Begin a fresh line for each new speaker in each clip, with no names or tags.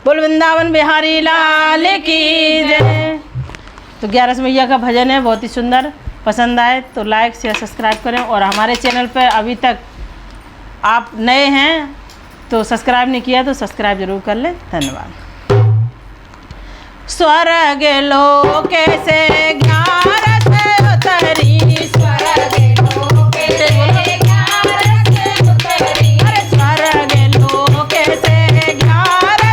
बोल वृंदावन बिहारी लाल की जय। तो 11 मैया का भजन है, बहुत ही सुंदर। पसंद आए तो लाइक शेयर सब्सक्राइब करें, और हमारे चैनल पर अभी तक आप नए हैं तो सब्सक्राइब नहीं किया तो सब्सक्राइब जरूर कर लें। धन्यवाद। स्वर्ग लोक से 11 उतरी, स्वर्ग लोक से 11 उतरी, अरे स्वर्ग लोक से 11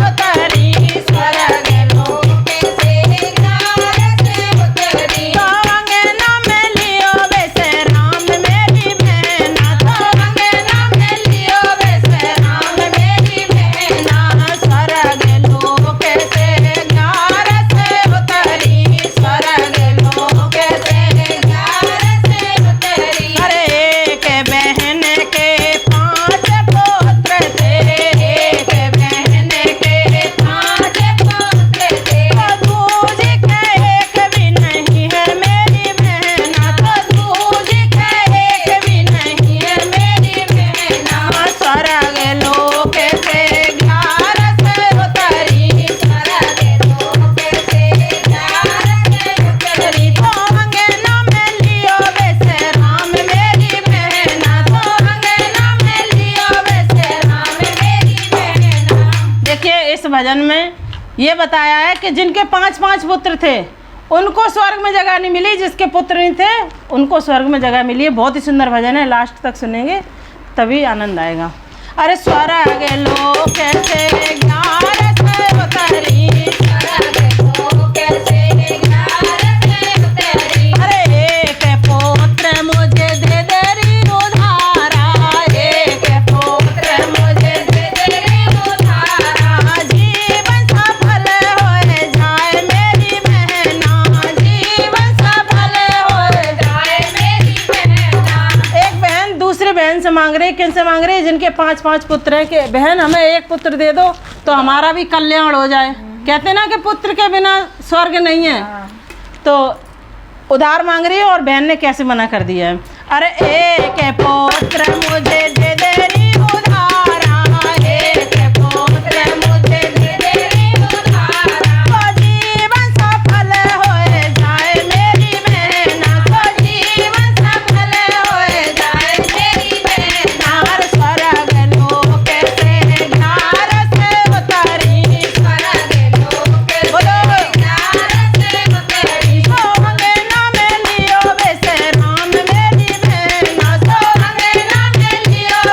उतरी, स्वर्ग लोक से 11 उतरी। तो अंगना में लियो वैसे राम मेरी बहना, तो अंगना में लियो वैसे राम मेरी बहना। स्वर्ग लोक से 11 उतरी, स्वर्ग लोक से 11 उतरी। अरे एक बहन के 5 पुत्र थे, एक बहन के 5 पुत्र थे। तो दूज के एक भी नहीं है मेरी बहना, तो दूज के एक भी नहीं है मेरी बहना। स्वर्ग लोक से 11 उतरी, स्वर्ग लोक से 11 उतरी। तो अंगना में लियो वैसे राम मेरी बहना, तो अंगना में लियो वैसे राम मेरी बहना। देखिए इस भजन में ये बताया है कि जिनके 5 पुत्र थे उनको स्वर्ग में जगह नहीं मिली, जिसके पुत्र नहीं थे उनको स्वर्ग में जगह मिली है। बहुत ही सुंदर भजन है, लास्ट तक सुनेंगे तभी आनंद आएगा। अरे स्वर्ग लोक से 11 उतरी, स्वर्ग लोक से 11 उतरी। अरे एक पुत्र मुझे दे दे री उधारा, एक पुत्र मुझे दे दे री उधारा। जीवन सफल होए जाए मेरी बहना, जीवन सफल होए जाए मेरी बहना। एक बहन दूसरी बहन से मांग रही, किन से मांग रही? जिनके 5 पुत्र हैं कि बहन हमें एक पुत्र दे दो तो हमारा भी कल्याण हो जाए। कहते ना कि पुत्र के बिना स्वर्ग नहीं है, तो उधार मांग रही है और बहन ने कैसे मना कर दिया है। अरे एक पुत्र मुझे दे दे री उधारा, एक पुत्र मुझे दे दे री उधारा। तो जीवन सफल होए जाए मेरी बहना, तो जीवन सफल होए जाए मेरी बहना। हर स्वर्ग लोक से 11 उतरी, स्वर्ग लोक से 11 उतरी। तो अंगना में लियो वैसे राम मेरी बहना, तो अंगना में लियो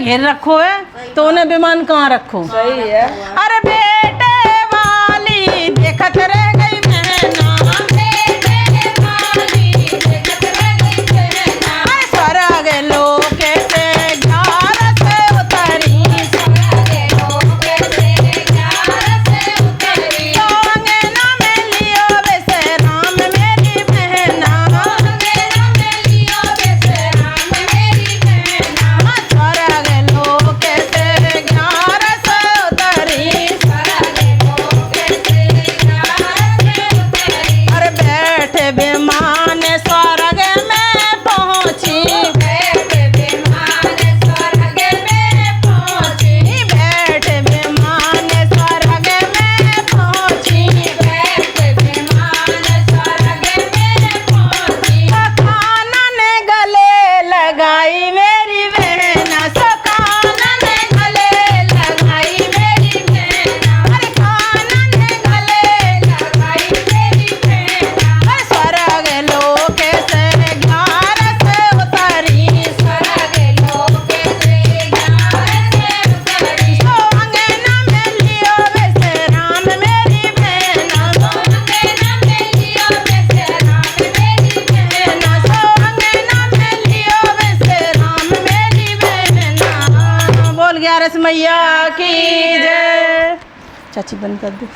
घेर रखो है तो उन्हें विमान कहाँ रखो।
सही है।
अरे बेटे वाली देखत रह गई बहना, बेटे वाली देखत रह गई बहना। स्वर्ग लोक से ग्यारह से उतरी, स्वर्ग लोक से ग्यारह से उतरी। तो अंगना में लियो वैसे राम मेरी बहना, अंगना में लियो वैसे राम मेरी बहना। स्वर्ग लोक से ग्यारह से उतरी, स्वर्ग लोक से ग्यारह से उतरी। अरे बैठ विमान स्वर्ग में पहुंची, बैठ विमान स्वर्ग में पहुंची, बैठ विमान स्वर्ग में पहुंची, बैठ विमान स्वर्ग में पहुंची। कानन गले लगाई मेरी बहना, कानन गले लगाई मेरी बहना। अरे कानन गले लगाई मेरी बहना। स्वर्ग लोक से ग्यारह से उतरी, स्वर्ग लोक से ग्यारह से उतरी। तो अंगना में लियो वैसे राम मेरी बहना, तो अंगना में लियो वैसे राम मेरी बहना। तो अंगना में लियो वैसे राम मेरी बहना। बोल 11 मैया की जय। चाची बंद कर दे।